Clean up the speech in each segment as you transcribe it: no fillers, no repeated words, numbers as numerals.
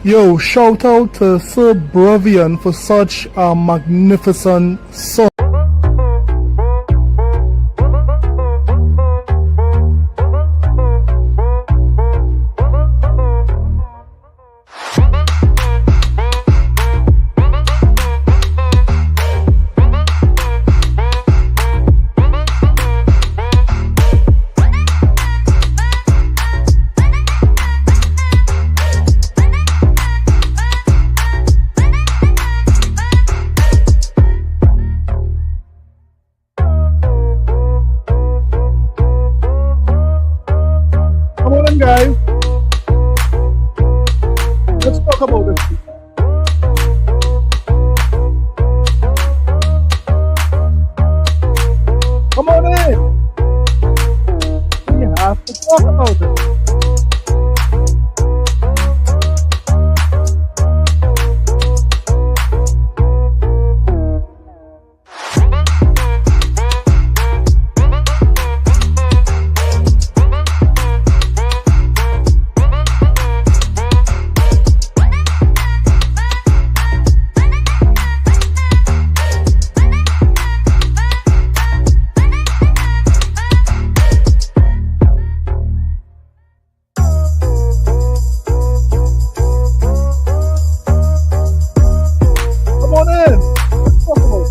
Yo, shout out to Sir Bravian for such a magnificent song. Come on in, guys. Let's talk about this. Come on in. We have to talk about it. Come on in. Let's talk about it.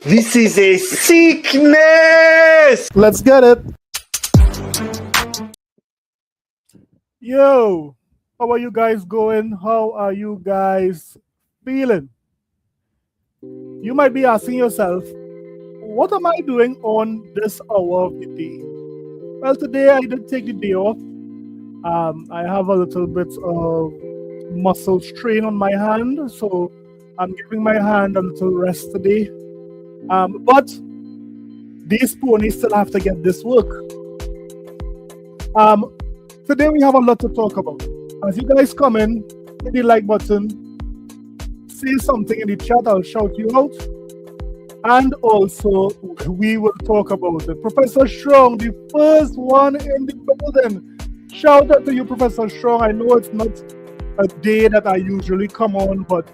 This is a sickness! Let's get it. Yo, how are you guys going? How are you guys feeling? You might be asking yourself, what am I doing on this hour of the day? Well, today I did take the day off. I have a little bit of muscle strain on my hand, so I'm giving my hand a little rest today. But these ponies still have to get this work. Today we have a lot to talk about. As you guys come in, hit the like button, say something in the chat, I'll shout you out. And also, we will talk about it. Professor Strong, the first one in the building. Shout out to you, Professor Strong. I know it's not a day that I usually come on, but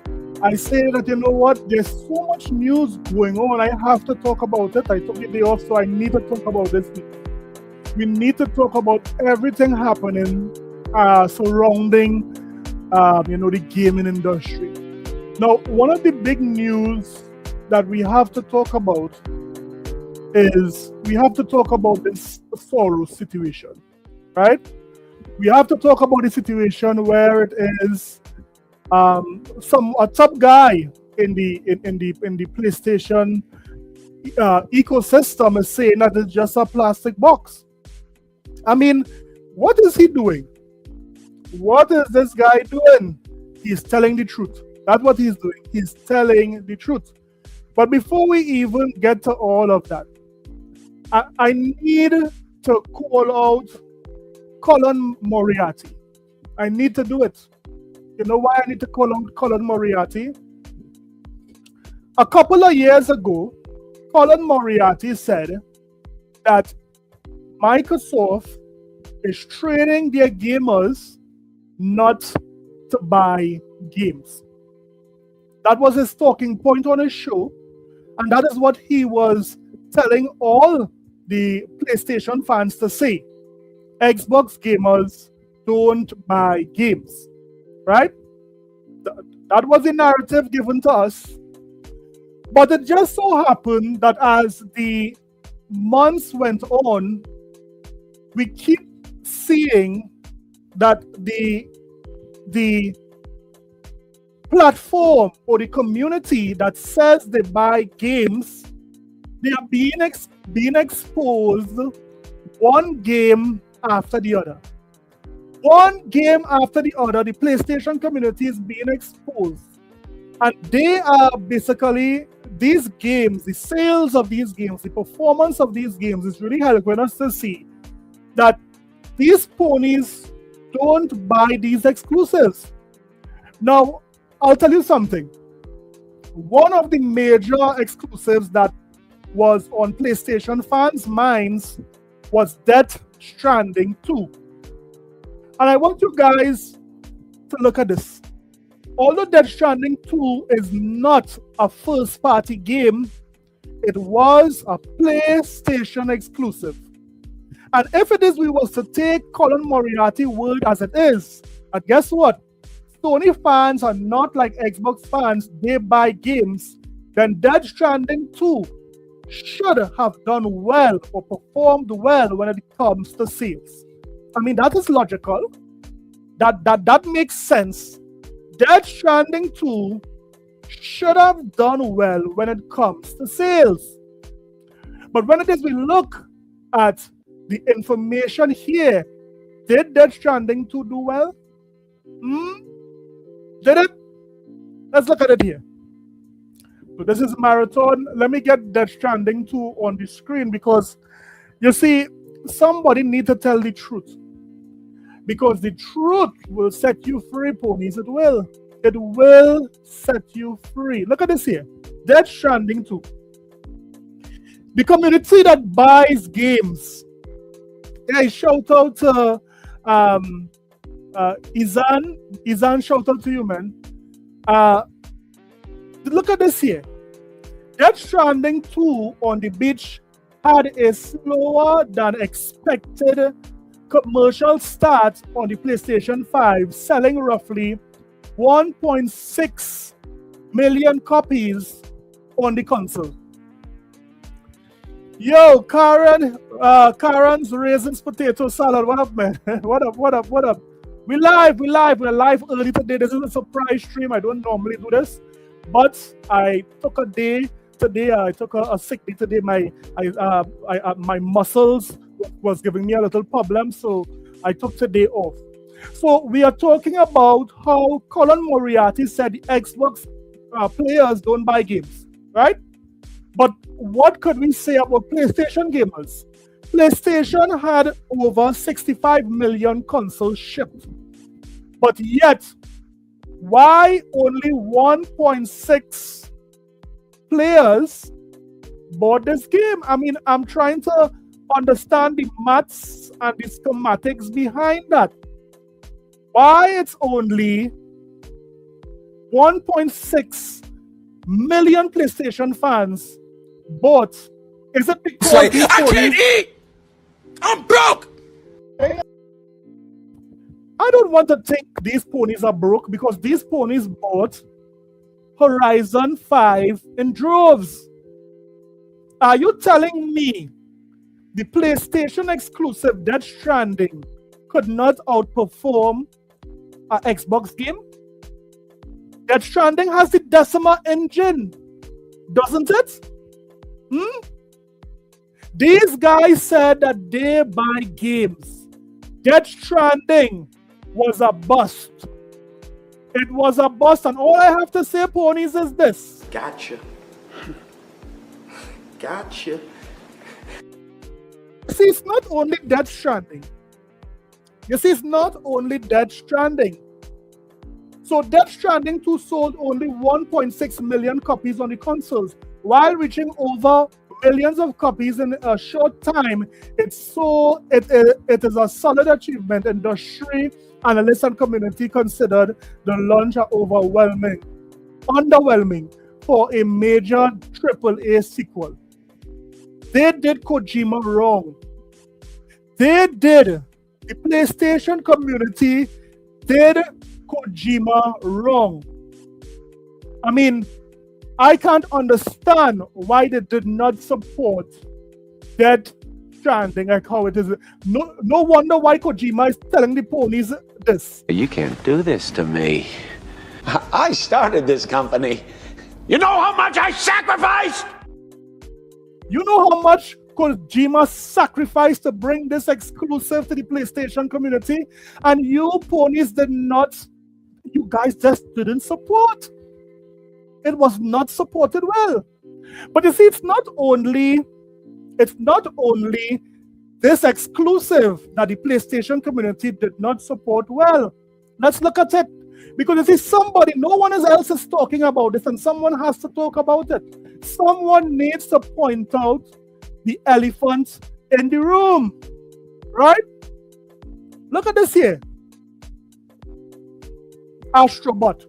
I say that, you know what, there's so much news going on. I have to talk about it. I took the day off, so I need to talk about this. We need to talk about everything happening surrounding, the gaming industry. Now, one of the big news that we have to talk about is we have to talk about this Soros situation, right? We have to talk about the situation where it is a top guy in the PlayStation ecosystem is saying that it's just a plastic box. I mean, what is he doing? What is this guy doing? He's telling the truth. That's what he's doing. He's telling the truth. But before we even get to all of that, I need to call out Colin Moriarty. I need to do it. You know why I need to call out Colin Moriarty? A couple of years ago, Colin Moriarty said that Microsoft is training their gamers not to buy games. That was his talking point on his show, and that is what he was telling all the PlayStation fans to say. Xbox gamers don't buy games. Right? That was the narrative given to us. But it just so happened that as the months went on, we keep seeing that the platform or the community that says they buy games, they are being exposed one game after the other. One game after the other, the PlayStation community is being exposed. And they are basically, these games, the sales of these games, the performance of these games is really helping us to see that these ponies don't buy these exclusives. Now, I'll tell you something. One of the major exclusives that was on PlayStation fans' minds was Death Stranding 2. And I want you guys to look at this. Although Death Stranding 2 is not a first-party game, it was a PlayStation exclusive. And if it is, we was to take Colin Moriarty's word as it is, and guess what? Sony fans are not like Xbox fans, they buy games, then Death Stranding 2 should have done well or performed well when it comes to sales. I mean, that is logical. That makes sense. Death Stranding 2 should have done well when it comes to sales. But when it is we look at the information here, did Death Stranding 2 do well? Did it? Let's look at it here. So this is Marathon. Let me get Death Stranding 2 on the screen because, you see, somebody needs to tell the truth. Because the truth will set you free, ponies. It will. It will set you free. Look at this here. Death Stranding 2. The community that buys games. Yeah, shout out to Izan. Izan, shout out to you, man. Look at this here. Death Stranding 2 on the beach had a slower than expected commercial start on the PlayStation 5, selling roughly 1.6 million copies on the console. Yo, Karen's Raisins Potato Salad. What up, man? What up? We're live early today. This is a surprise stream. I don't normally do this, but I took a day today. I took a sick day today. My muscles was giving me a little problem, so I took today off. So we are talking about how Colin Moriarty said the Xbox players don't buy games, right? But what could we say about PlayStation gamers? PlayStation had over 65 million consoles shipped. But yet, why only 1.6 players bought this game? I mean, I'm trying to understand the maths and the schematics behind that. Why it's only 1.6 million PlayStation fans bought? Is it because I can't eat! I'm broke! I don't want to think these ponies are broke because these ponies bought Horizon 5 in droves. Are you telling me the PlayStation exclusive Death Stranding could not outperform an Xbox game? Death Stranding has the Decima engine, doesn't it? These guys said that they buy games. Death Stranding was a bust. It was a bust, and all I have to say, ponies, is this. Gotcha. See, it's not only Death Stranding. You see, it's not only Death Stranding. So Death Stranding 2 sold only 1.6 million copies on the consoles, while reaching over millions of copies in a short time. It is a solid achievement. Industry analysts and community considered the launch underwhelming for a major AAA sequel. They did Kojima wrong. The PlayStation community did Kojima wrong. I mean, I can't understand why they did not support Death Stranding like how it is. No wonder why Kojima is telling the ponies this. You can't do this to me. I started this company. You know how much I sacrificed? You know how much Kojima sacrificed to bring this exclusive to the PlayStation community, and you ponies did not, you guys just didn't support. It was not supported well. But you see, it's not only this exclusive that the PlayStation community did not support well. Let's look at it. Because you see, somebody, no one else is talking about this, and someone has to talk about it. Someone needs to point out the elephant in the room, right? Look at this here. Astro Bot.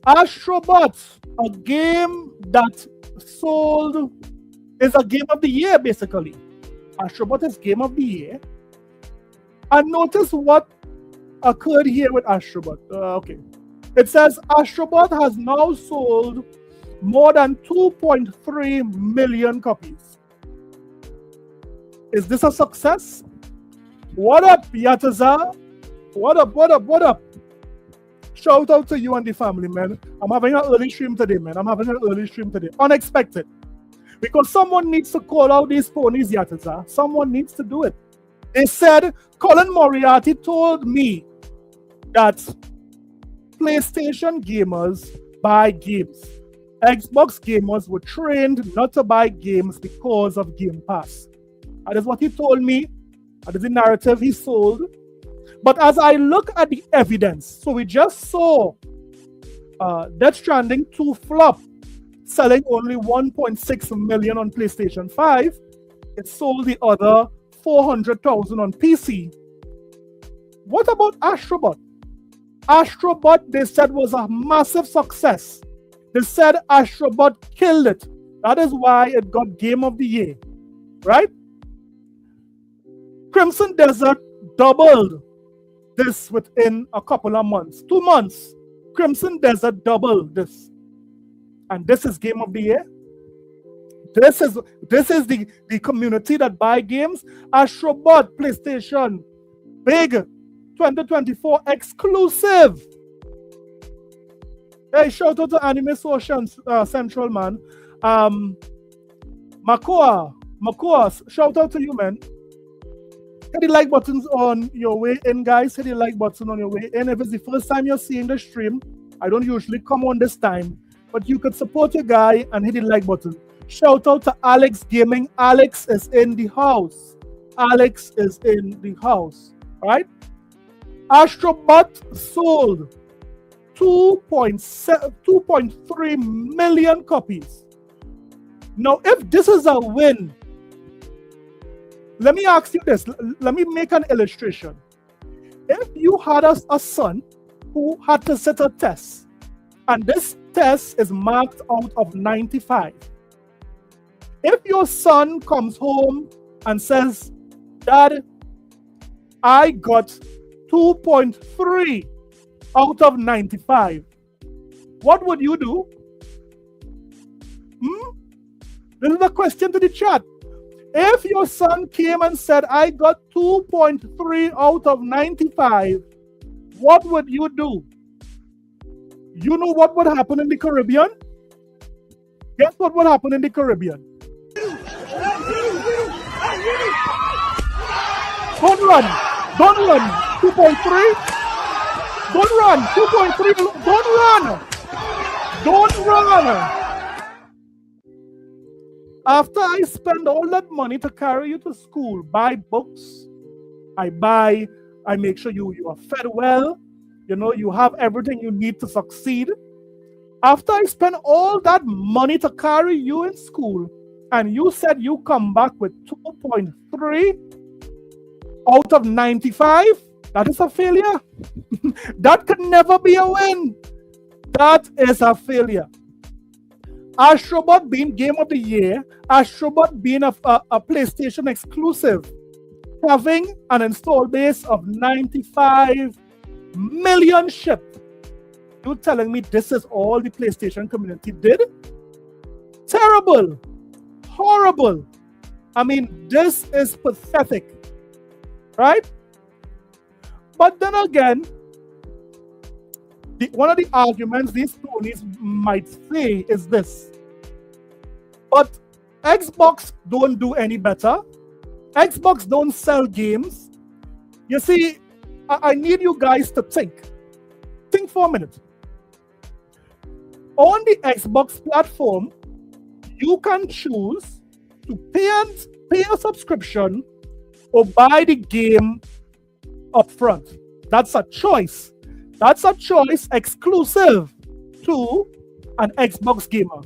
Astro Bot, a game that sold, is a game of the year, basically. Astro Bot is game of the year. And notice what occurred here with Astro Bot. Okay. It says Astro Bot has now sold more than 2.3 million copies. Is this a success? What up, Yataza? What up, what up, what up? Shout out to you and the family, man. I'm having an early stream today, man. Unexpected. Because someone needs to call out these ponies, Yataza. Someone needs to do it. They said, Colin Moriarty told me that PlayStation gamers buy games. Xbox gamers were trained not to buy games because of Game Pass. That is what he told me. That is the narrative he sold. But as I look at the evidence, so we just saw Death Stranding 2 flop, selling only 1.6 million on PlayStation 5. It sold the other 400,000 on PC. What about Astro Bot? Astro Bot, they said, was a massive success. They said Astro Bot killed it. That is why it got Game of the Year, right? Crimson Desert doubled this within a couple of months. 2 months. Crimson Desert doubled this. And this is Game of the Year. This is the community that buy games. Astro Bot, PlayStation, big 2024 exclusive. Hey, shout out to Anime Social Central, man. Makoa, shout out to you, man. Hit the like buttons on your way in, guys. Hit the like button on your way in. If it's the first time you're seeing the stream, I don't usually come on this time, but you could support your guy and hit the like button. Shout out to Alex Gaming. Alex is in the house. Alex is in the house, right? Astro Bot sold 2.3 million copies. Now, if this is a win, let me ask you this. Let me make an illustration. If you had a son who had to sit a test, and this test is marked out of 95, if your son comes home and says, Dad, I got 2.3 out of 95, what would you do? This is a question to the chat. If your son came and said, I got 2.3 out of 95, what would you do? You know what would happen in the Caribbean? Guess what would happen in the Caribbean? Don't run. Don't run. 2.3. Don't run. 2.3. Don't run. Don't run. After I spend all that money to carry you to school, buy books, I make sure you are fed well, you have everything you need to succeed. After I spend all that money to carry you in school, and you said you come back with 2.3 out of 95, that is a failure. That could never be a win. That is a failure. Astro Bot being Game of the Year, Astro Bot being a PlayStation exclusive, having an install base of 95 million shipped. You telling me this is all the PlayStation community did? Terrible. Horrible. I mean, this is pathetic. Right? But then again, One of the arguments these ponies might say is this. But Xbox don't do any better. Xbox don't sell games. You see, I need you guys to think. Think for a minute. On the Xbox platform, you can choose to pay a subscription or buy the game upfront. That's a choice. That's a choice exclusive to an Xbox gamer.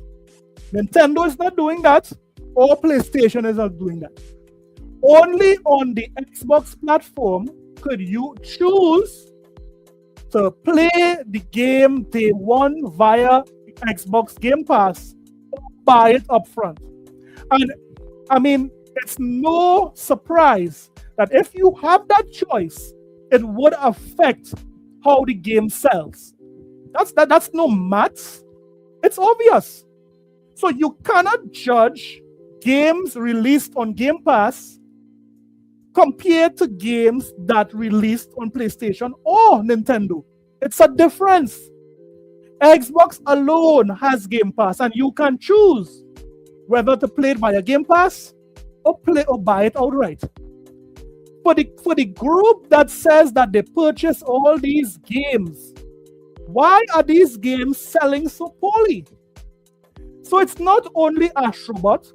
Nintendo is not doing that, or PlayStation is not doing that. Only on the Xbox platform could you choose to play the game day one via the Xbox Game Pass or buy it upfront. And I mean, it's no surprise that if you have that choice, it would affect how the game sells. That's no maths. It's obvious. So you cannot judge games released on Game Pass compared to games that released on PlayStation or Nintendo. It's a difference. Xbox alone has Game Pass, and you can choose whether to play it via Game Pass or buy it outright. For the group that says that they purchase all these games, why are these games selling so poorly? So it's not only Astro Bot,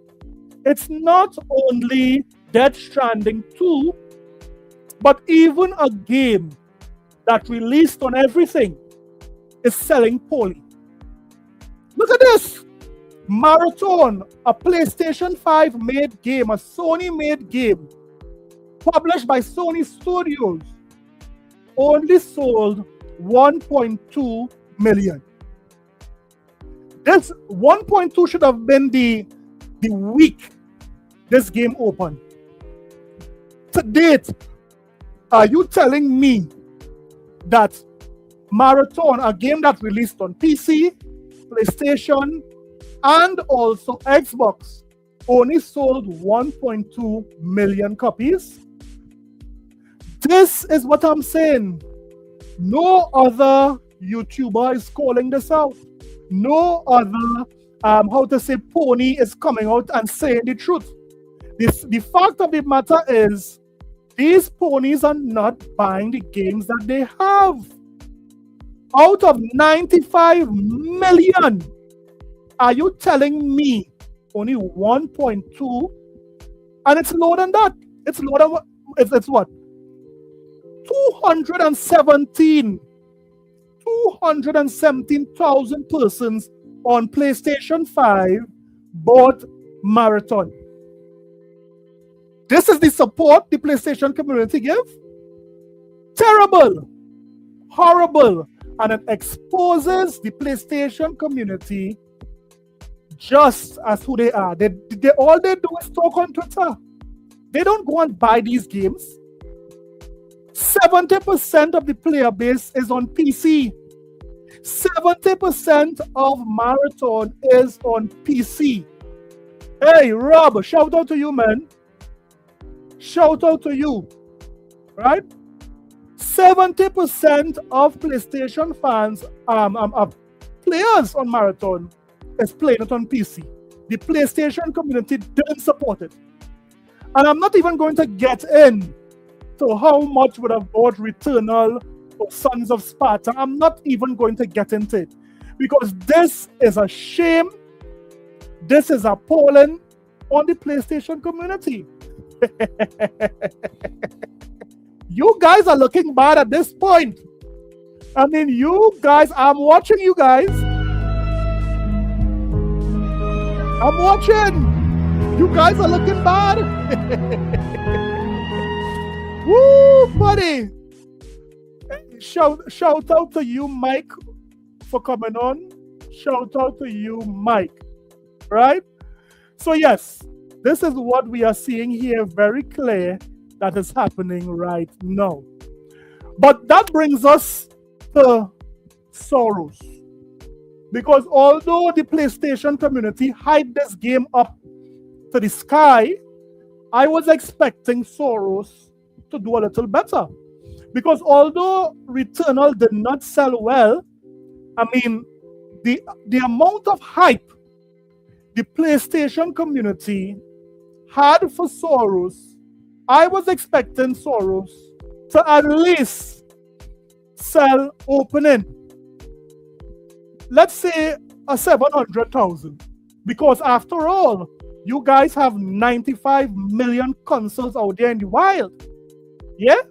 it's not only Death Stranding 2, but even a game that released on everything is selling poorly. Look at this. Marathon, a PlayStation 5 made game, a Sony made game, published by Sony Studios, only sold 1.2 million. This 1.2 should have been the week this game opened. To date, are you telling me that Marathon, a game that released on PC, PlayStation, and also Xbox, only sold 1.2 million copies? This is what I'm saying. No other YouTuber is calling this out. No other, pony is coming out and saying the truth. The fact of the matter is, these ponies are not buying the games that they have. Out of 95 million, are you telling me only 1.2? And it's lower than that. It's lower than what? It's what? 217,000 persons on PlayStation 5 bought Marathon. This is the support the PlayStation community give? Terrible, horrible, and it exposes the PlayStation community just as who they are. They all they do is talk on Twitter. They don't go and buy these games. 70% of the player base is on PC. 70% of Marathon is on PC. Hey, Rob, shout out to you, man. Shout out to you. Right? 70% of PlayStation fans, players on Marathon, is playing it on PC. The PlayStation community didn't support it. And I'm not even going to get in to how much would have bought Returnal or Sons of Sparta. I'm not even going to get into it, because this is a shame. This is appalling on the PlayStation community. You guys are looking bad at this point. I mean, you guys, I'm watching you guys. I'm watching. You guys are looking bad. Woo, buddy. Shout out to you, Mike, for coming on. Shout out to you, Mike. Right? So yes, this is what we are seeing here, very clear that is happening right now. But that brings us to Soros. Because although the PlayStation community hyped this game up to the sky, I was expecting Soros to do a little better. Because although Returnal did not sell well, I mean, the amount of hype the PlayStation community had for Soros, I was expecting Soros to at least sell opening, let's say a 700,000, because after all, you guys have 95 million consoles out there in the wild. Yeah?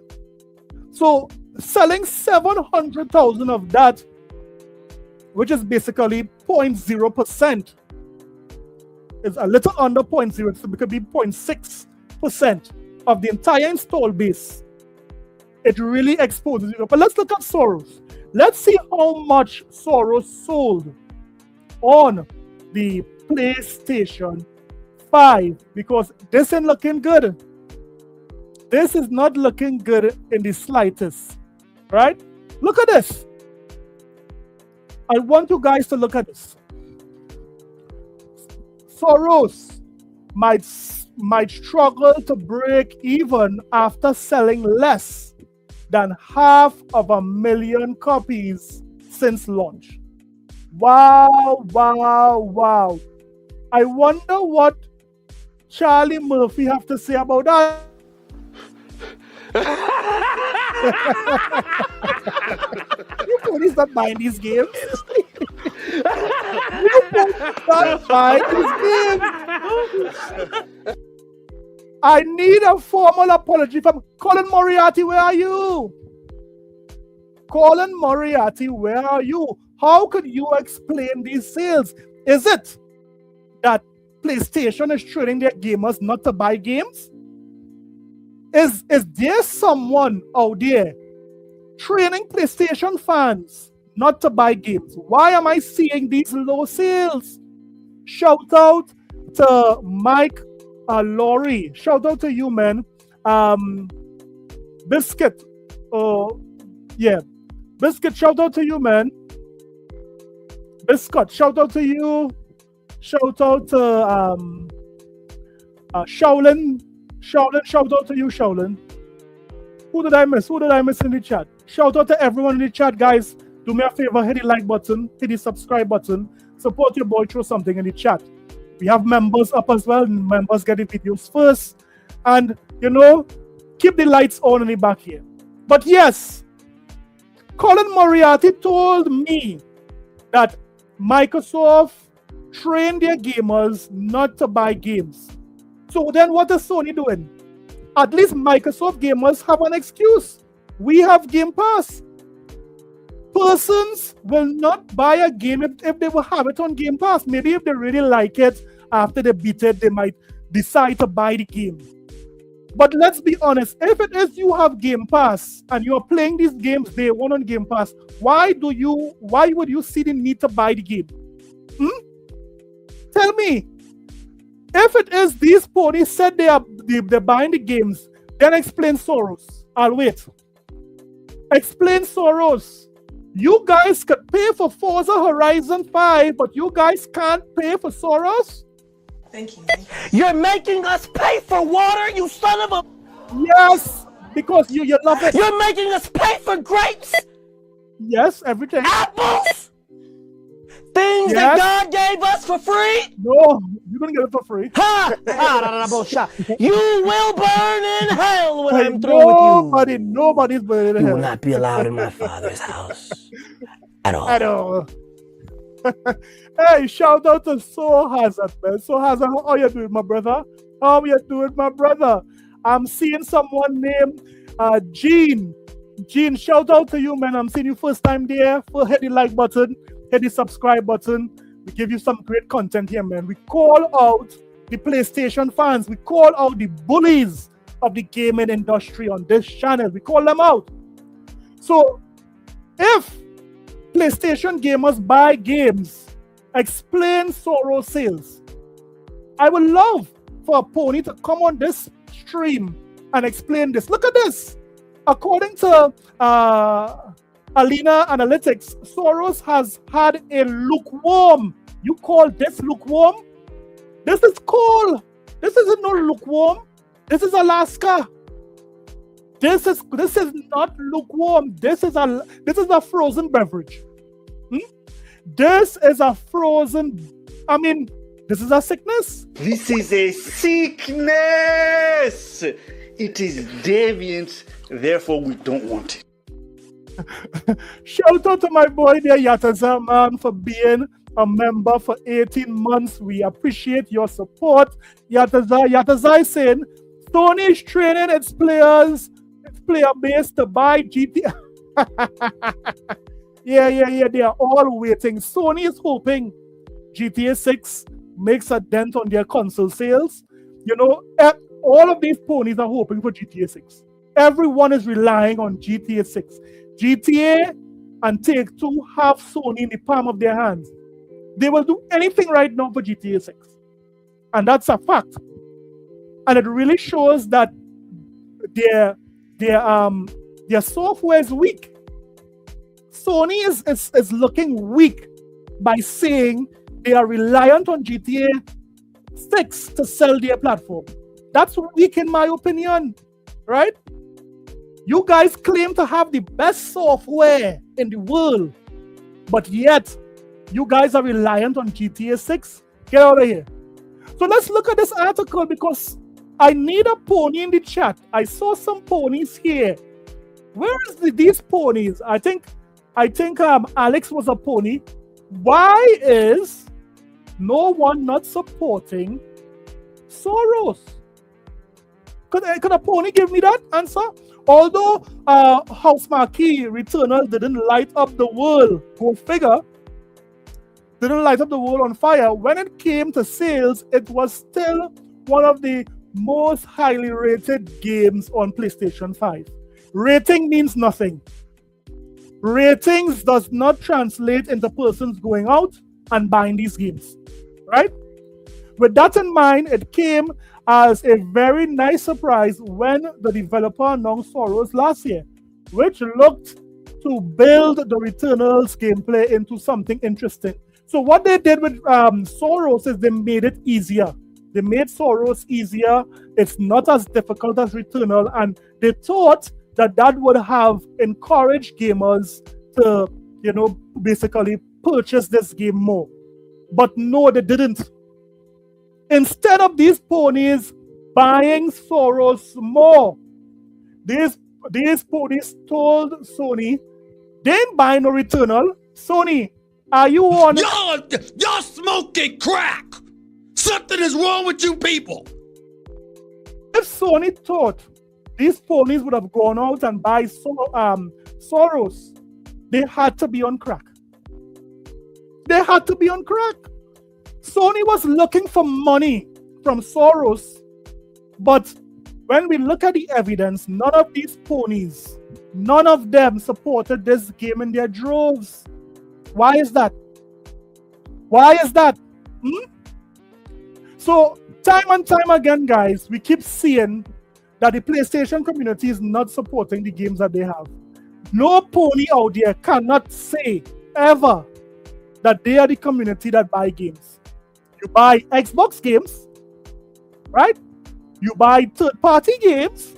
So selling 700,000 of that, which is basically 0.0%, is a little under 0.0, so it could be 0.6% of the entire install base. It really exposes you. But let's look at Soros. Let's see how much Soros sold on the PlayStation 5, because this ain't looking good. This is not looking good in the slightest, right? Look at this. I want you guys to look at this. Soros might struggle to break even after selling less than 500,000 copies since launch. Wow, wow, wow. I wonder what Charlie Murphy have to say about that. You police not buying these games. You police not buying these games. I need a formal apology from Colin Moriarty. Where are you? Colin Moriarty, where are you? How could you explain these sales? Is it that PlayStation is training their gamers not to buy games? Is there someone out there training PlayStation fans not to buy games? Why am I seeing these low sales? Shout out to Mike Laurie. Shout out to you, man. Biscuit. Oh, yeah. Biscuit, shout out to you, man. Biscuit, shout out to you. Shout out to Shaolin. Shaolin, shout out to you, Shaolin. Who did I miss? Who did I miss in the chat? Shout out to everyone in the chat, guys. Do me a favor, hit the like button, hit the subscribe button. Support your boy, throw something in the chat. We have members up as well. Members get the videos first. And, you know, keep the lights on in the back here. But yes, Colin Moriarty told me that Microsoft trained their gamers not to buy games. So then what is Sony doing? At least Microsoft gamers have an excuse. We have Game Pass. Persons will not buy a game if they will have it on Game Pass. Maybe if they really like it, after they beat it, they might decide to buy the game. But let's be honest, if it is you have Game Pass and you are playing these games day one on Game Pass, why would you see the need to buy the game? Tell me. If it is these ponies said they're buying the games, then explain Soros. I'll wait. Explain Soros. You guys could pay for Forza Horizon 5, but you guys can't pay for Soros? Thank you. You're making us pay for water, you son of a... Yes, because you love it. You're making us pay for grapes, Yes, everything. apples, things Yes. that God gave us for free. No, you're going to get it for free. Ha! You will burn in hell when I'm through with you. Nobody's burning in You will hell. not be allowed in my Father's house at all. I know. Hey, shout out to So Hazard, man. So Hazard, how are you doing, my brother? How are you doing, my brother? I'm seeing someone named Gene. Gene, shout out to you, man. I'm seeing you first time there. Hit the like button, hit the subscribe button. We give you some great content here, man. We call out the PlayStation fans. We call out the bullies of the gaming industry on this channel. We call them out. So, if PlayStation gamers buy games, explain Soros sales. I would love for a pony to come on this stream and explain this. Look at this. According to Alina Analytics, Soros has had a lukewarm. You call this lukewarm? This is cold. This isn't no lukewarm. This is Alaska. This is not lukewarm. This is a frozen beverage. This is a frozen, this is a sickness. This is a sickness. It is deviant, therefore we don't want it. Shout out to my boy there, Yataza, man, for being a member for 18 months. We appreciate your support. Yataza is saying, Sony is training its players, its player base to buy GTA. Yeah, they are all waiting. Sony is hoping GTA 6 makes a dent on their console sales. All of these ponies are hoping for GTA 6. Everyone is relying on GTA 6. GTA and Take-Two have Sony in the palm of their hands. They will do anything right now for GTA 6. And that's a fact. And it really shows that their software is weak. Sony is looking weak by saying they are reliant on GTA 6 to sell their platform. That's weak in my opinion, right? You guys claim to have the best software in the world, but yet you guys are reliant on GTA 6. Get out of here. So let's look at this article because I need a pony in the chat. I saw some ponies here. Where is these ponies? I think Alex was a pony. Why is no one not supporting Soros? Could a pony give me that answer? Although House Marquee Returnal didn't light up the world, go figure, didn't light up the world on fire, when it came to sales, it was still one of the most highly rated games on PlayStation 5. Rating means nothing. Ratings does not translate into persons going out and buying these games, right? With that in mind, it came as a very nice surprise when the developer announced Soros last year, which looked to build the Returnal's gameplay into something interesting. So what they did with Soros is they made it easier. They made Soros easier. It's not as difficult as Returnal, and they thought that would have encouraged gamers to, basically purchase this game more. But no, they didn't. Instead of these ponies buying Soros more, these ponies told Sony, they ain't buying no Returnal. Sony, are you on? Y'all smoking crack! Something is wrong with you people! If Sony thought these ponies would have gone out and buy Soros, they had to be on crack. They had to be on crack. Sony was looking for money from Soros, but when we look at the evidence, none of these ponies, none of them supported this game in their droves. Why is that? Why is that? So, time and time again, guys, we keep seeing that the PlayStation community is not supporting the games that they have. No pony out there cannot say ever that they are the community that buy games. You buy Xbox games, right? You buy third-party games,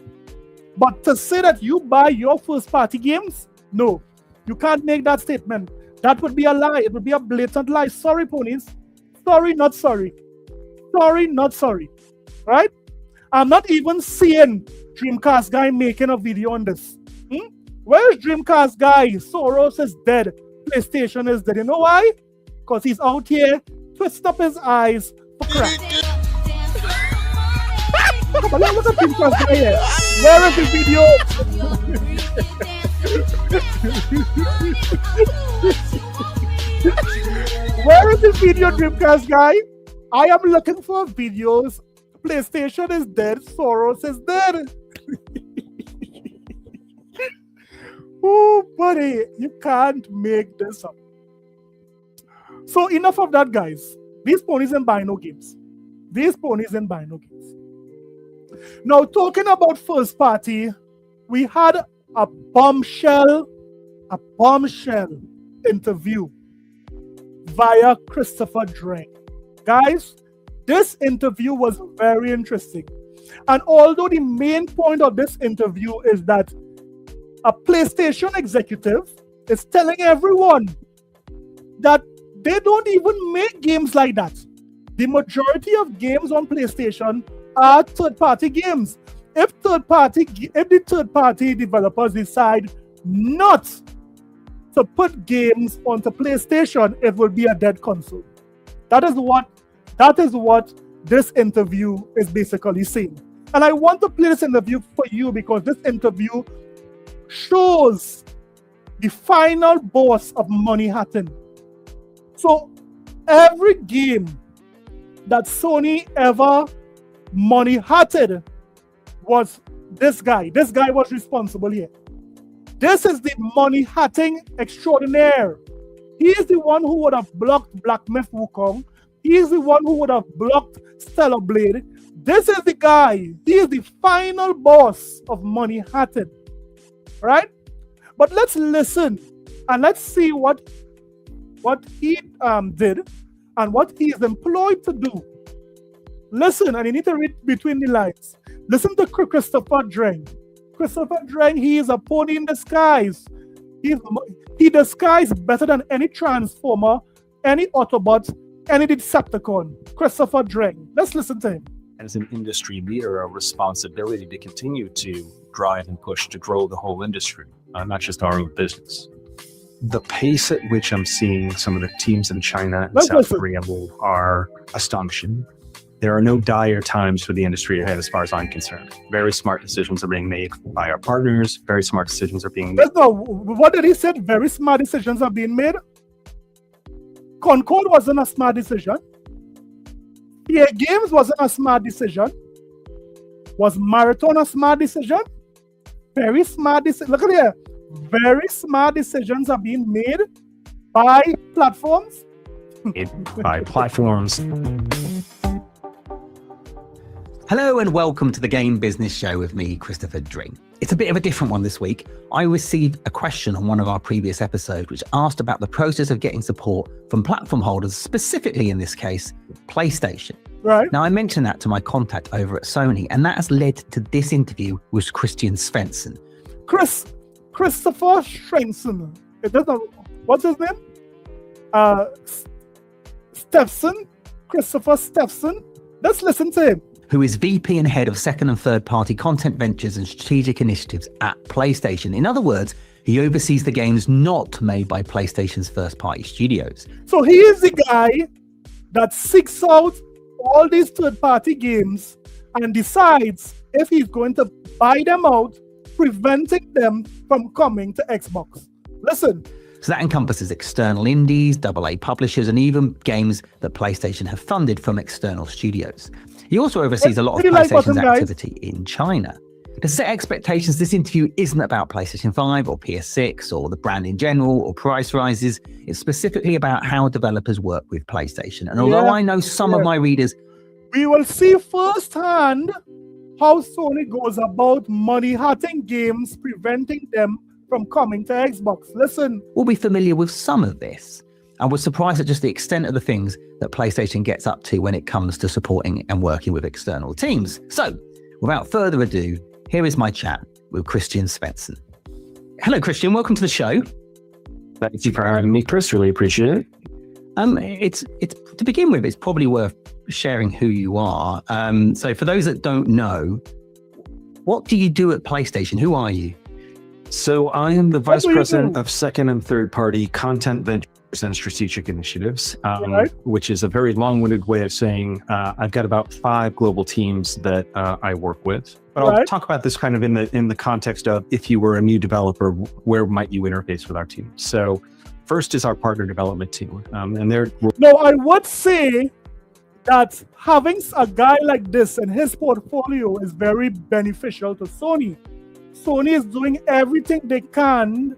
but to say that you buy your first-party games, no, you can't make that statement. That would be a lie. It would be a blatant lie. Sorry, ponies. Sorry, not sorry. Sorry, not sorry. Right? I'm not even seeing Dreamcast guy making a video on this. Where is Dreamcast guy? Soros is dead. PlayStation is dead. You know why? Because he's out here twist up his eyes for crack. But look at Dreamcast guy here. Where is the video? Where is the video, Dreamcast guy? I am looking for videos. PlayStation is dead. Soros is dead. Oh, buddy, you can't make this up. So enough of that, guys. These ponies ain't buying no games. These ponies ain't buying no games. Now, talking about first party, we had a bombshell interview via Christopher Drake. Guys, this interview was very interesting. And although the main point of this interview is that a PlayStation executive is telling everyone that they don't even make games like that. The majority of games on PlayStation are third-party games. If the third-party developers decide not to put games onto PlayStation, it will be a dead console. That is what this interview is basically saying. And I want to play this interview for you because this interview shows the final boss of money hatting. So every game that Sony ever money hatted was this guy. This guy was responsible here. This is the money hatting extraordinaire. He is the one who would have blocked Black Myth Wukong. He is the one who would have blocked Stellar Blade. This is the guy. He is the final boss of money hatting. Right? But let's listen and let's see what he did and what he is employed to do. Listen, and you need to read between the lines. Listen to Christopher Dreng. Christopher Dreng, he is a pony in disguise. He disguised better than any Transformer, any Autobot, any Decepticon. Christopher Dreng. Let's listen to him. As an industry leader, a responsibility to continue to drive and push to grow the whole industry, not just our own business. The pace at which I'm seeing some of the teams in China and South Korea move are astonishing. There are no dire times for the industry ahead as far as I'm concerned. Very smart decisions are being made by our partners. Very smart decisions are being made. What did he say? Very smart decisions are being made. Concord wasn't a smart decision. EA Games wasn't a smart decision. Was Marathon a smart decision? Very smart decision. Look at here. Very smart decisions are being made by platforms. By platforms. Hello and welcome to the Game Business Show with me, Christopher Dring. It's a bit of a different one this week. I received a question on one of our previous episodes which asked about the process of getting support from platform holders, specifically in this case, PlayStation. Right. Now, I mentioned that to my contact over at Sony, and that has led to this interview with Christian Svensson. Christopher Svensson. What's his name? Steffson. Christopher Steffson. Let's listen to him. Who is VP and head of second and third party content ventures and strategic initiatives at PlayStation. In other words, he oversees the games not made by PlayStation's first party studios. So he is the guy that seeks out all these third party games and decides if he's going to buy them out, preventing them from coming to Xbox. Listen. So that encompasses external indies, AA publishers, and even games that PlayStation have funded from external studios. He also oversees a lot of PlayStation's activity in China. To set expectations, this interview isn't about PlayStation 5 or PS6 or the brand in general or price rises. It's specifically about how developers work with PlayStation. And although I know some of my readers... We will see firsthand how Sony goes about money hatting games, preventing them from coming to Xbox. Listen. We'll be familiar with some of this. I was surprised at just the extent of the things that PlayStation gets up to when it comes to supporting and working with external teams. So, without further ado, here is my chat with Christian Svensson. Hello, Christian. Welcome to the show. Thank you for having me, Chris. Really appreciate it. It's to begin with, it's probably worth sharing who you are. So, for those that don't know, what do you do at PlayStation? Who are you? So, I am the Vice President of Second and Third Party Content Ventures and Strategic Initiatives, which is a very long-winded way of saying I've got about 5 global teams that I work with. But I'll talk about this kind of in the context of if you were a new developer, where might you interface with our team? So first is our partner development team. And they're... No, I would say that having a guy like this in his portfolio is very beneficial to Sony. Sony is doing everything they can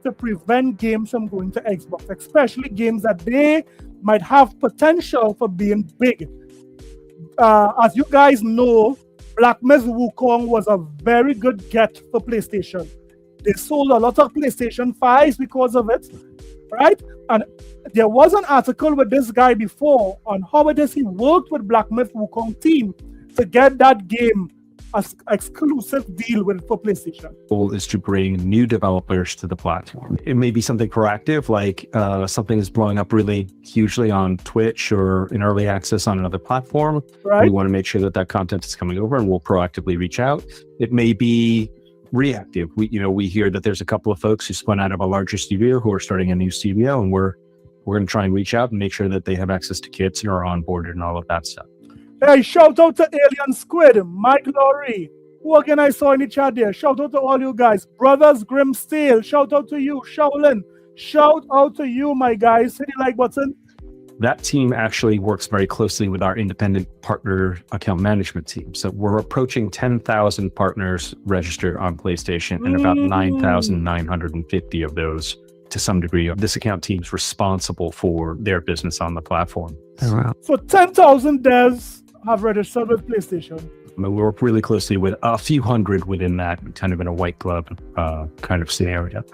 to prevent games from going to Xbox, especially games that they might have potential for being big. As you guys know, Black Myth Wukong was a very good get for PlayStation. They sold a lot of PlayStation 5s because of it, right? And there was an article with this guy before on how it is he worked with Black Myth Wukong team to get that game exclusive deal with for PlayStation. Goal is to bring new developers to the platform. It may be something proactive, like something is blowing up really hugely on Twitch or in early access on another platform. Right. We want to make sure that content is coming over, and we'll proactively reach out. It may be reactive. We hear that there's a couple of folks who spun out of a larger studio who are starting a new studio, and we're going to try and reach out and make sure that they have access to kits and are onboarded and all of that stuff. Hey, shout out to Alien Squid, Mike Laurie, who again I saw in the chat there. Shout out to all you guys. Brothers Grimstale, shout out to you. Shaolin, shout out to you, my guys. Hit the like button. That team actually works very closely with our independent partner account management team. So we're approaching 10,000 partners registered on PlayStation, and about 9,950 of those, to some degree, this account team's responsible for their business on the platform. Oh, wow. So 10,000 devs have registered with PlayStation. We work really closely with a few hundred within that, kind of in a white glove kind of scenario.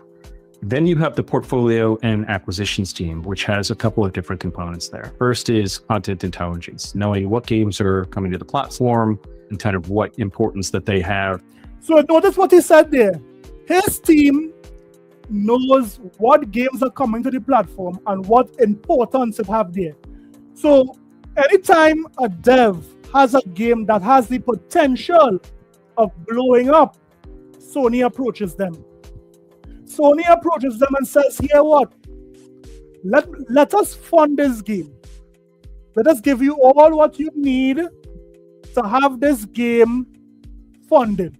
Then you have the portfolio and acquisitions team, which has a couple of different components there. First is content intelligence, knowing what games are coming to the platform and kind of what importance that they have. So notice what he said there. His team knows what games are coming to the platform and what importance it have there. So anytime a dev has a game that has the potential of blowing up, Sony approaches them. Sony approaches them and says, here what? Let us fund this game. Let us give you all what you need to have this game funded.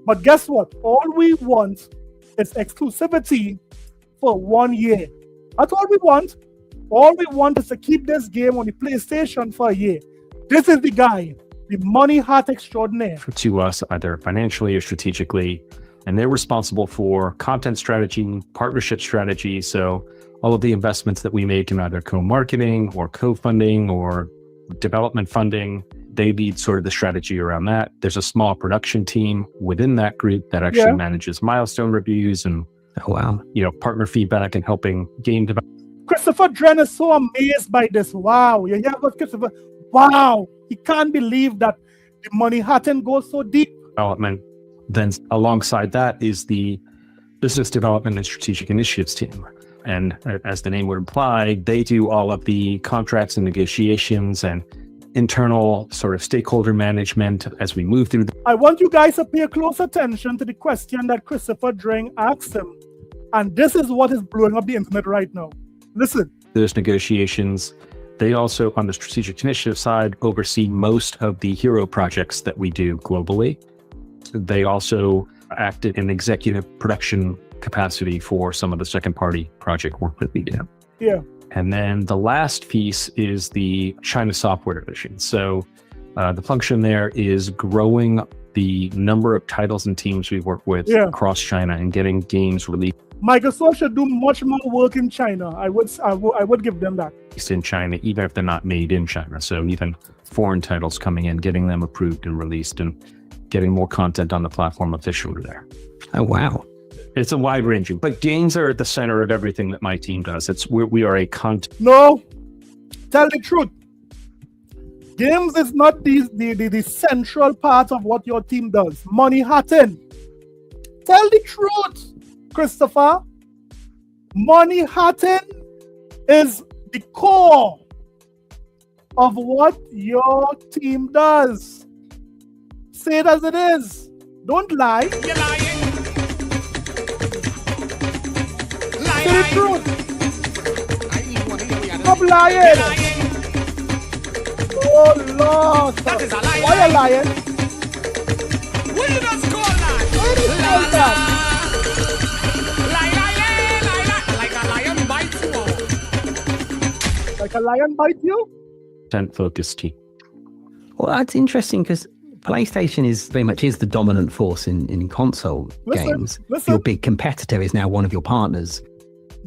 But guess what? All we want is exclusivity for 1 year. That's all we want. All we want is to keep this game on the PlayStation for a year. This is the guy, the money hat extraordinaire. To us, either financially or strategically, and they're responsible for content strategy, partnership strategy. So all of the investments that we make in either co-marketing or co-funding or development funding, they lead sort of the strategy around that. There's a small production team within that group that actually manages milestone reviews and partner feedback and helping game development. Christopher Dren is so amazed by this. Wow. You hear about Christopher? Wow. He can't believe that the money hadn't go so deep. Development. Then alongside that is the business development and strategic initiatives team. And as the name would imply, they do all of the contracts and negotiations and internal sort of stakeholder management as we move through. I want you guys to pay close attention to the question that Christopher Dren asked him. And this is what is blowing up the internet right now. Listen. Those negotiations, they also, on the strategic initiative side, oversee most of the hero projects that we do globally. They also act in executive production capacity for some of the second-party project work that we do. Yeah. And then the last piece is the China software division. So the function there is growing the number of titles and teams we work with across China and getting games released. Microsoft should do much more work in China. I would give them that. In China, even if they're not made in China. So even foreign titles coming in, getting them approved and released and getting more content on the platform officially there. Oh, wow. It's a wide ranging, but games are at the center of everything that my team does. We are a content. No, tell the truth. Games is not the central part of what your team does. Money Hatton. Tell the truth, Christopher. Money Hatton is the core of what your team does. Say it as it is. Don't lie. You're lying. Say the truth. Stop lying. Oh Lord. That is a lie. Why are you lying? What you just call that? Why do you call that? Like a lion bites you. Like a lion bite you? Focused team. Well, that's interesting because PlayStation is very much the dominant force in console games. Your big competitor is now one of your partners.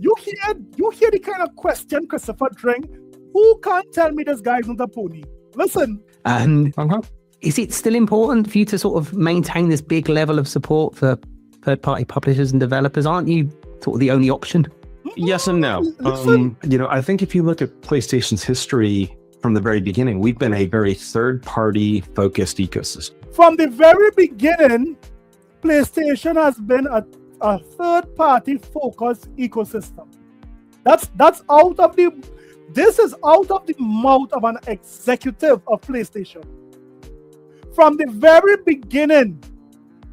You hear the kind of question, Christopher Dren. Who can't tell me this guy's not a pony? Listen. Is it still important for you to sort of maintain this big level of support for third-party publishers and developers? Aren't you sort of the only option? Yes and no. I think if you look at PlayStation's history, from the very beginning, we've been a very third-party focused ecosystem. From the very beginning, PlayStation has been a third-party focused ecosystem. That's out of the. This is out of the mouth of an executive of PlayStation. From the very beginning,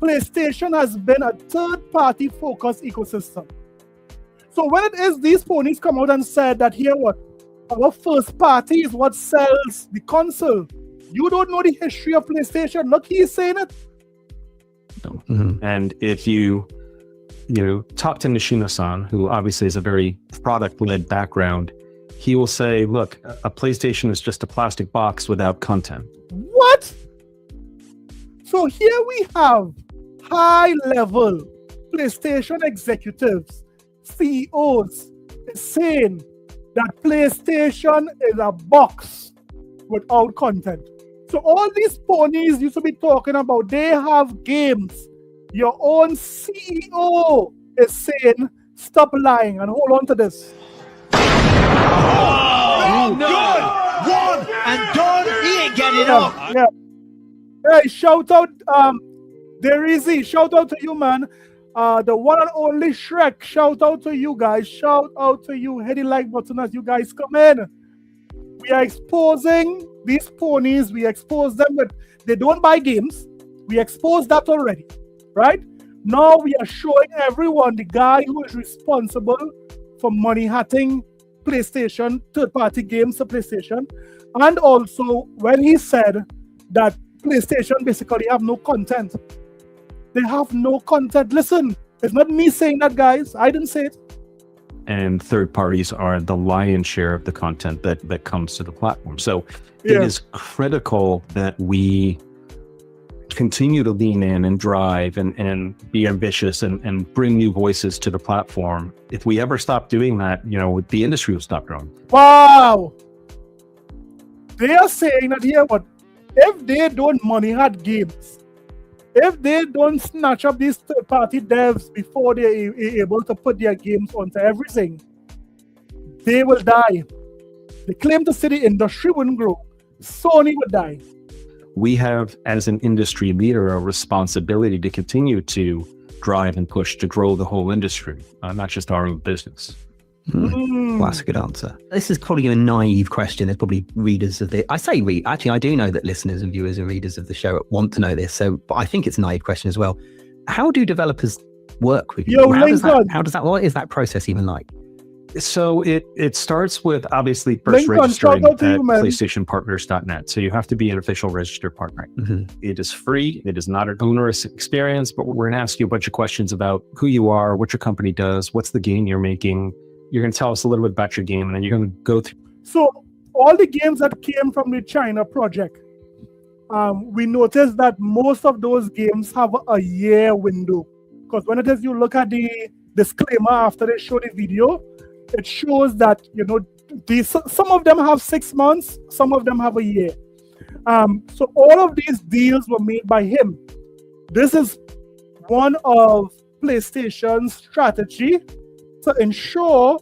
PlayStation has been a third-party focused ecosystem. So when it is these ponies come out and said that here what our first party is what sells the console, you don't know the history of PlayStation. Look, he's saying it. And if you talk to Nishino-san, who obviously has a very product-led background, he will say, look, a PlayStation is just a plastic box without content. What? So here we have high-level PlayStation executives, CEOs, saying that PlayStation is a box without content. So all these ponies used to be talking about, they have games. Your own CEO is saying, stop lying and hold on to this. Oh, good! One and done! He ain't getting up! Yeah. Hey, shout out, Derizi, shout out to you, man. The one and only Shrek, shout out to you guys. Shout out to you. Hit the like button as you guys come in. We are exposing these ponies. We expose them, but they don't buy games. We exposed that already, right? Now we are showing everyone the guy who is responsible for money hatting PlayStation, third-party games to PlayStation. And also when he said that PlayStation basically have no content. They have no content. Listen, it's not me saying that, guys. I didn't say it. And third parties are the lion's share of the content that comes to the platform. So it is critical that we continue to lean in and drive and be ambitious and bring new voices to the platform. If we ever stop doing that, the industry will stop growing. Wow. They are saying that here, but if they don't money hard games, if they don't snatch up these third-party devs before they're able to put their games onto everything, they will die. They claim to say the industry wouldn't grow. Sony would die. We have, as an industry leader, a responsibility to continue to drive and push to grow the whole industry, not just our own business. Well, that's a good answer. This is probably a naive question. There's probably readers of the. Actually, I do know that listeners and viewers and readers of the show want to know this. So, but I think it's a naive question as well. How do developers work with you? What is that process even like? So it starts with obviously first registering at PlayStationPartners.net. So you have to be an official registered partner. It is free. It is not an onerous experience, but we're going to ask you a bunch of questions about who you are, what your company does, what's the game you're making. You're going to tell us a little bit about your game, and then you're going to go through. So all the games that came from the China project, we noticed that most of those games have a year window. Because when it is you look at the disclaimer after they show the video, it shows that, some of them have 6 months, some of them have a year. So all of these deals were made by him. This is one of PlayStation's strategy to ensure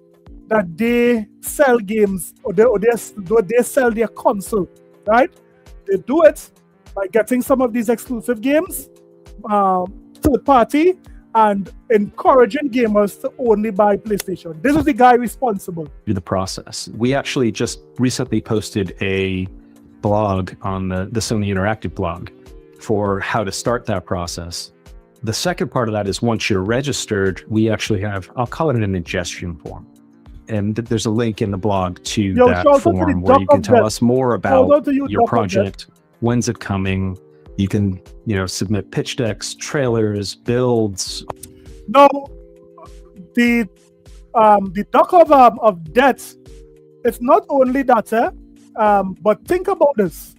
that they sell games or they sell their console, right? They do it by getting some of these exclusive games, third party, and encouraging gamers to only buy PlayStation. This is the guy responsible. The process. We actually just recently posted a blog on the Sony Interactive blog for how to start that process. The second part of that is once you're registered, we actually have, I'll call it an ingestion form. And there's a link in the blog to that form where you can tell us more about your project, when's it coming. You can, submit pitch decks, trailers, builds. Now, the doc of debt, it's not only that, but think about this.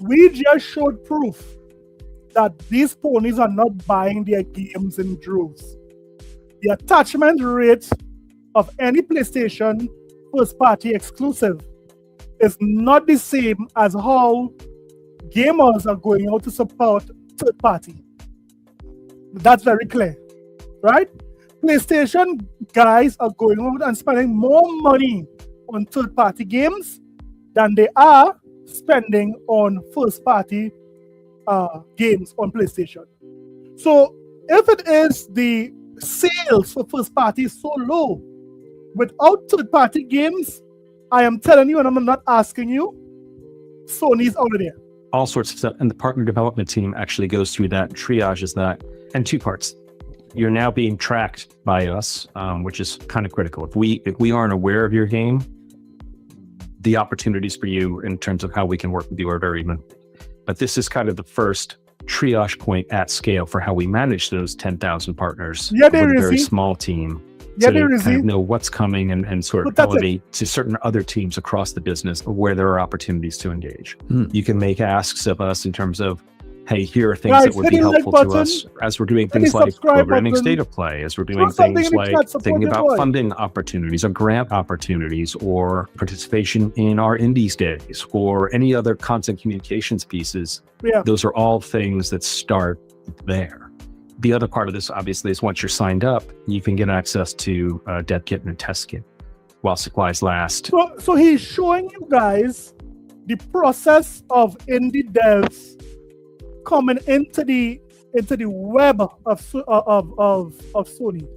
We just showed proof that these ponies are not buying their games in droves. The attachment rate of any PlayStation first-party exclusive is not the same as how gamers are going out to support third-party. That's very clear, right? PlayStation guys are going out and spending more money on third-party games than they are spending on first-party games on PlayStation. So if it is the sales for first-party is so low, without third-party games, I am telling you, and I'm not asking you, Sony's out of there. All sorts of stuff. And the partner development team actually goes through that, triages that, and two parts. You're now being tracked by us, which is kind of critical. If we aren't aware of your game, the opportunities for you in terms of how we can work with you are very limited. But this is kind of the first triage point at scale for how we manage those 10,000 partners with a very small team to kind of know what's coming and sort of elevate to certain other teams across the business where there are opportunities to engage. You can make asks of us in terms of, hey, here are things that would be helpful to us as we're doing things like programming state of play, as we're doing things like thinking about funding opportunities or grant opportunities or participation in our indies days or any other content communications pieces. Those are all things that start there. The other part of this, obviously, is once you're signed up, you can get access to a dev kit and a test kit while supplies last. So he's showing you guys the process of indie devs coming into the web of Sony.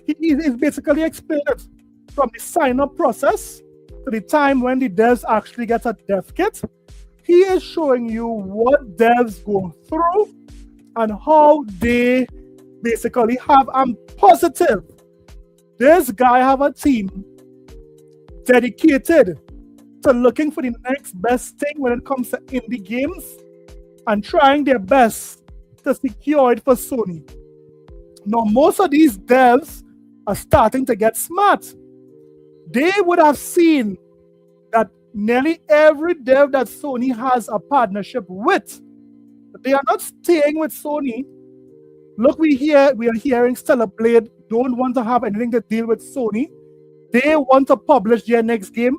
He's basically explained it from the sign-up process to the time when the devs actually get a dev kit. He is showing you what devs go through and how they basically have. I'm positive this guy have a team dedicated to looking for the next best thing when it comes to indie games and trying their best to secure it for Sony. Now, most of these devs are starting to get smart. They would have seen that nearly every dev that Sony has a partnership with, they are not staying with Sony. Look, we are hearing Stellar Blade don't want to have anything to deal with Sony. They want to publish their next game.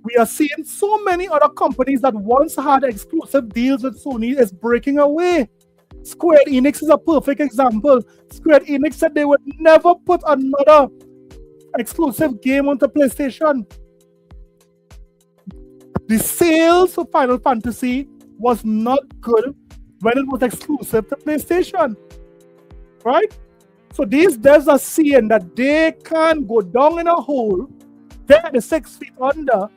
We are seeing so many other companies that once had exclusive deals with Sony is breaking away. Square Enix is a perfect example. Square Enix said they would never put another exclusive game onto PlayStation. The sales for Final Fantasy was not good when it was exclusive to PlayStation, right? So these devs are seeing that they can go down in a hole, they're the 6 feet under,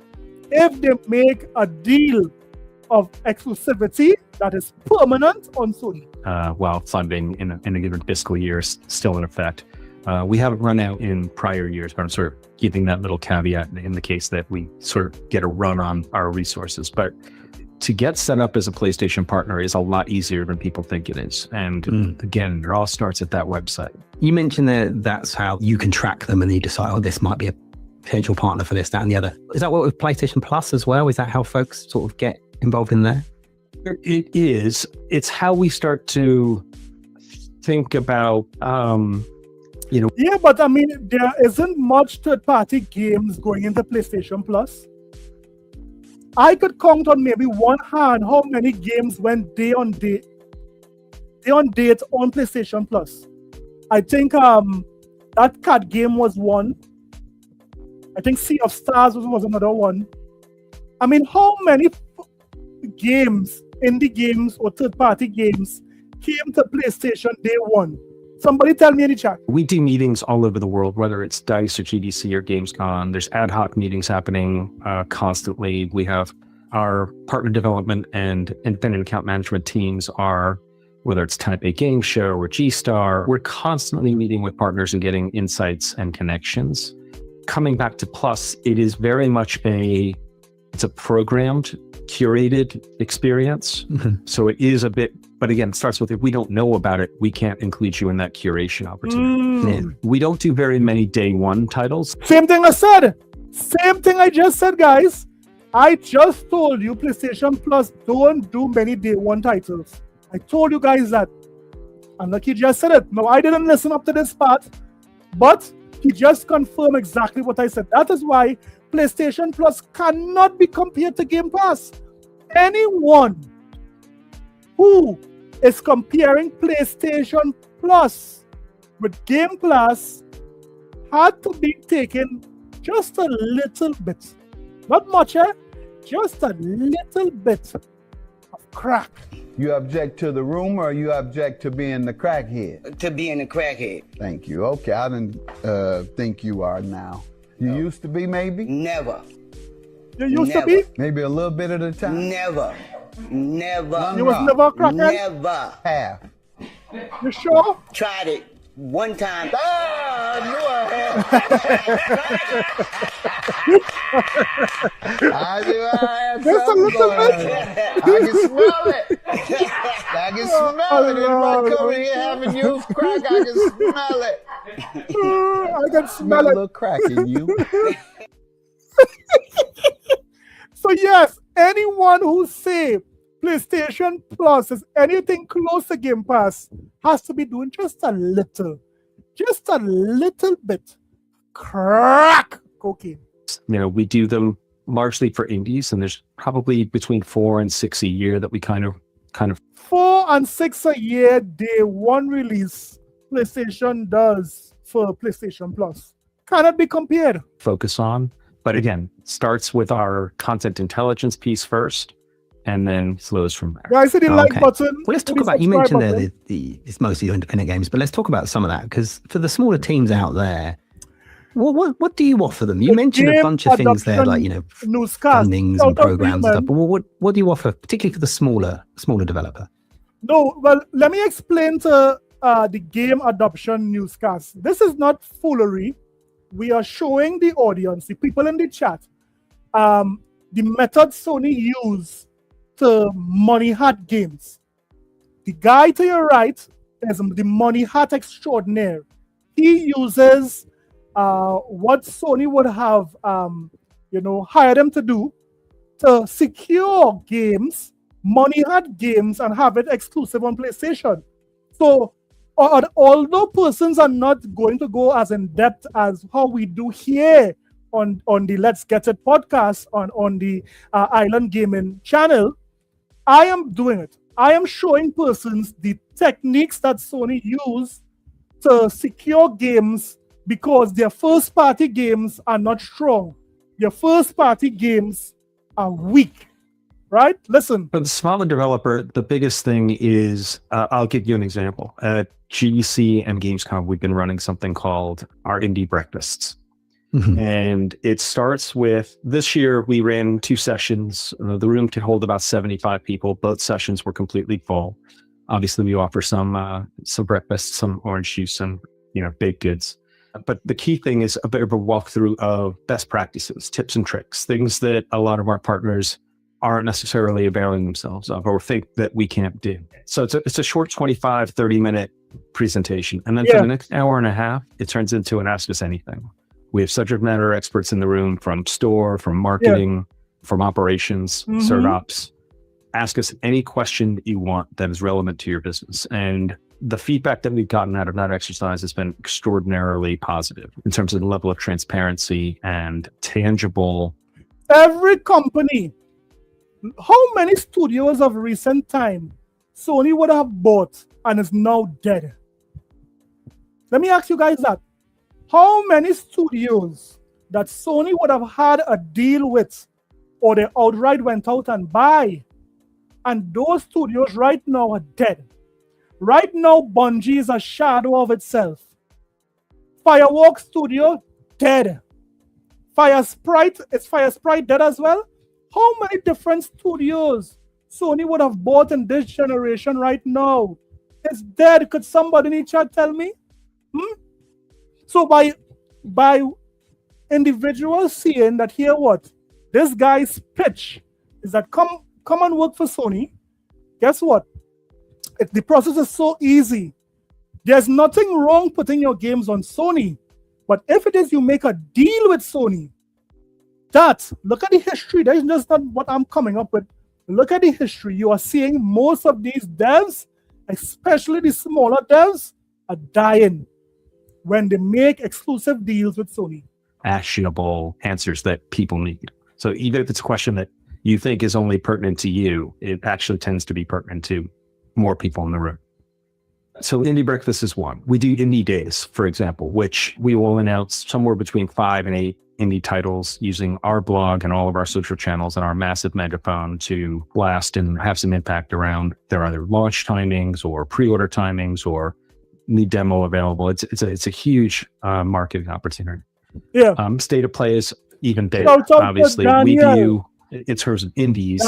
if they make a deal of exclusivity that is permanent on Sony. While funding in a given fiscal year is still in effect. We haven't run out in prior years, but I'm sort of keeping that little caveat in the case that we sort of get a run on our resources. But to get set up as a PlayStation partner is a lot easier than people think it is. And again, it all starts at that website. You mentioned that that's how you can track them and you decide, oh, this might be a potential partner for this, that, and the other. Is that what with PlayStation Plus as well? Is that how folks sort of get involved in there? It is. It's how we start to think about, Yeah, but I mean, there isn't much third-party games going into PlayStation Plus. I could count on maybe one hand how many games went day on date on PlayStation Plus. I think that cat game was one. I think Sea of Stars was another one. I mean, how many games, indie games or third-party games came to PlayStation day one? Somebody tell me in the chat. We do meetings all over the world, whether it's DICE or GDC or Gamescom. There's ad hoc meetings happening constantly. We have our partner development and independent account management teams are, whether it's Type A Game Show or G-Star, we're constantly meeting with partners and getting insights and connections. Coming back to Plus, it is very much it's a programmed, curated experience. So it is a bit, but again, it starts with, if we don't know about it, we can't include you in that curation opportunity. We don't do very many day one titles. Same thing I said. Same thing I just said, guys. I just told you PlayStation Plus don't do many day one titles. I told you guys that. And like he just said it. No, I didn't listen up to this part, but he just confirmed exactly what I said. That is why PlayStation Plus cannot be compared to Game Pass. Anyone who is comparing PlayStation Plus with Game Pass had to be taken just a little bit. Not much, just a little bit of crack. You object to the rumor, or you object to being the crackhead? To being a crackhead. Thank you. Okay, I didn't think you are now. You used to be, maybe? Never. You used to be? Maybe a little bit at a time? Never. Never. You was never a crackhead? Never. Half. You sure? Tried it one time. Ah, I knew I had Just a something little going on. bit. I can smell it. I can smell it. If I come in here having used crack, I can smell it. I can Smell smell a it. little crack in you. So yes, anyone who say PlayStation Plus is anything close to Game Pass has to be doing just a little bit crack cocaine. You know, we do them largely for indies, and there's probably between 4 and 6 a year that we kind of 4 and 6 a year, day one release PlayStation does for PlayStation Plus. Cannot be compared. focus on. But again, starts with our content intelligence piece first, and then flows from there. Guys, hit the like Okay. button. Well, let's talk hit the about, you subscribe mentioned there button. it's mostly your independent games, but let's talk about some of that, because for the smaller teams out there, what do you offer them? You The mentioned a game bunch of things there, like, newscast. fundings Shout and out to you, programs man. and stuff. But what do you offer, particularly for the smaller developer? No, well, let me explain to the game adoption newscast. This is not foolery. We are showing the audience, the people in the chat, the method Sony use to money hat games. The guy to your right is the money hat extraordinaire. He uses what Sony would have, hired him to do to secure games, money hat games, and have it exclusive on PlayStation. So, although persons are not going to go as in depth as how we do here on the Let's Get It podcast on the Island Gaming channel, I am doing it. I am showing persons the techniques that Sony use to secure games, because their first party games are not strong. Their first party games are weak, right? Listen. For the smaller developer, the biggest thing is, I'll give you an example. At GDC and Gamescom, we've been running something called our Indie Breakfasts. Mhm. And it starts with, this year we ran 2 sessions. The room could hold about 75 people. Both sessions were completely full. Obviously, we offer some breakfast, some orange juice, some baked goods. But the key thing is a bit of a walkthrough of best practices, tips and tricks, things that a lot of our partners aren't necessarily availing themselves of or think that we can't do. So it's a short 25, 30-minute presentation. And then for the next hour and a half, it turns into an Ask Us Anything. We have subject matter experts in the room from store, from marketing, from operations, cert ops. Ask us any question that you want that is relevant to your business. And the feedback that we've gotten out of that exercise has been extraordinarily positive in terms of the level of transparency and tangible. Every company, how many studios of recent time Sony would have bought and is now dead? Let me ask you guys that. How many studios that Sony would have had a deal with, or they outright went out and buy, and those studios right now are dead? Right now, Bungie is a shadow of itself. Fireworks Studio, dead. Firesprite, is Firesprite dead as well? How many different studios Sony would have bought in this generation right now? It's dead. Could somebody in the chat tell me? So by individuals seeing that, here what? This guy's pitch is that come and work for Sony. Guess what? The process is so easy. There's nothing wrong putting your games on Sony. But if it is you make a deal with Sony, look at the history. That is just not what I'm coming up with. Look at the history. You are seeing most of these devs, especially the smaller devs, are dying when they make exclusive deals with Sony. Actionable answers that people need. So even if it's a question that you think is only pertinent to you, it actually tends to be pertinent to more people in the room. So Indie Breakfast is one. We do Indie Days, for example, which we will announce somewhere between 5 and 8 indie titles using our blog and all of our social channels and our massive megaphone to blast and have some impact around their either launch timings or pre-order timings or the demo available. It's a huge marketing opportunity. Yeah. State of Play is even bigger. Shout out to Obviously, we view in terms of indies,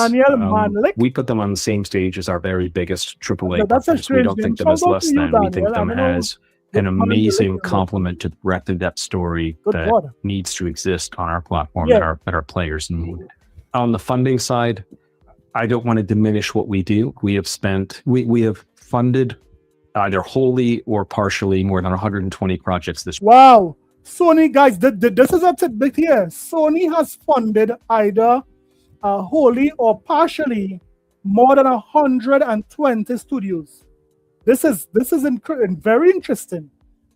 we put them on the same stage as our very biggest AAA partners. We don't think them as less than. We think them as an amazing complement to the breadth and depth story that needs to exist on our platform that our players need. On the funding side, I don't want to diminish what we do. We have funded either wholly or partially more than 120 projects this year. Wow. Sony, guys, this is a tidbit here. Sony has funded either wholly or partially more than 120 studios. This is very interesting.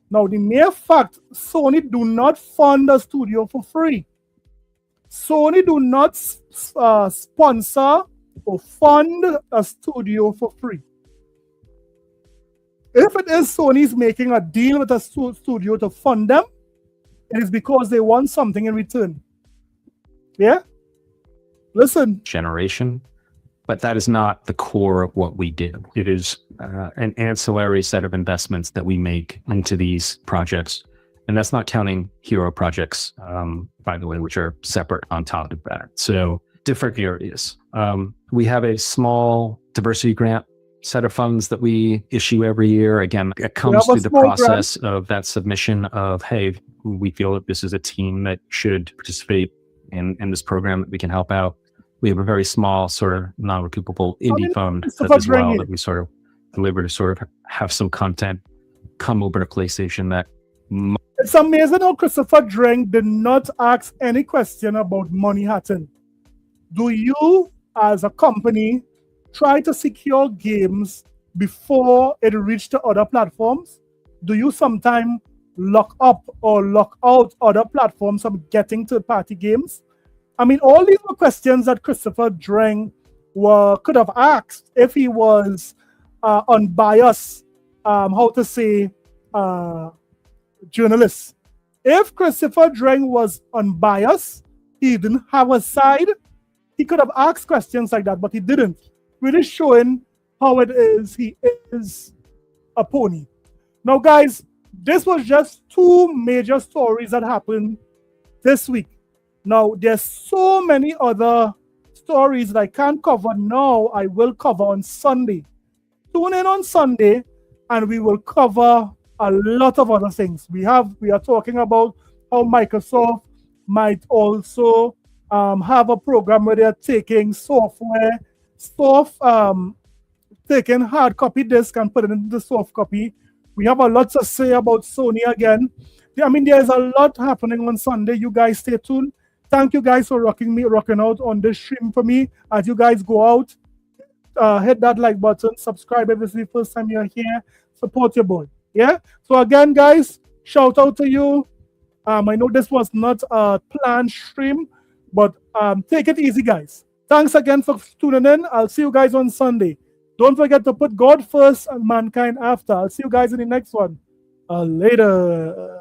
Now, the mere fact Sony do not fund a studio for free. Sony do not sponsor or fund a studio for free. If it is Sony's making a deal with a studio to fund them, it is because they want something in return. Yeah? Listen. Generation, but that is not the core of what we do. It is an ancillary set of investments that we make into these projects. And that's not counting hero projects, by the way, which are separate on top of that. So different areas. We have a small diversity grant set of funds that we issue every year. Again, it comes through the process of that submission of, hey, we feel that this is a team that should participate in this program, that we can help out. We have a very small sort of non-recoupable indie fund as well that we sort of deliver to sort of have some content come over to PlayStation that... It's amazing how Christopher Drink did not ask any question about Money Hatton. Do you, as a company, try to secure games before it reaches to other platforms? Do you sometimes lock up or lock out other platforms from getting third-party games? I mean, all these were questions that Christopher Dreng could have asked if he was unbiased, journalist. If Christopher Dreng was unbiased, he didn't have a side, he could have asked questions like that, but he didn't. Really showing how it is he is a pony. Now, guys, this was just two major stories that happened this week. Now, there's so many other stories that I can't cover now. I will cover on Sunday. Tune in on Sunday, and we will cover a lot of other things. We are talking about how Microsoft might also have a program where they're taking software taking hard copy disk and put it into the soft copy. We have a lot to say about Sony again. I mean, there's a lot happening on Sunday. You guys stay tuned. Thank you guys for rocking out on this stream for me. As you guys go out, hit that like button, subscribe if it's the first time you're here, support your boy. Yeah. So again, guys, shout out to you. I know this was not a planned stream, but take it easy, guys. Thanks again for tuning in. I'll see you guys on Sunday. Don't forget to put God first and mankind after. I'll see you guys in the next one. Later.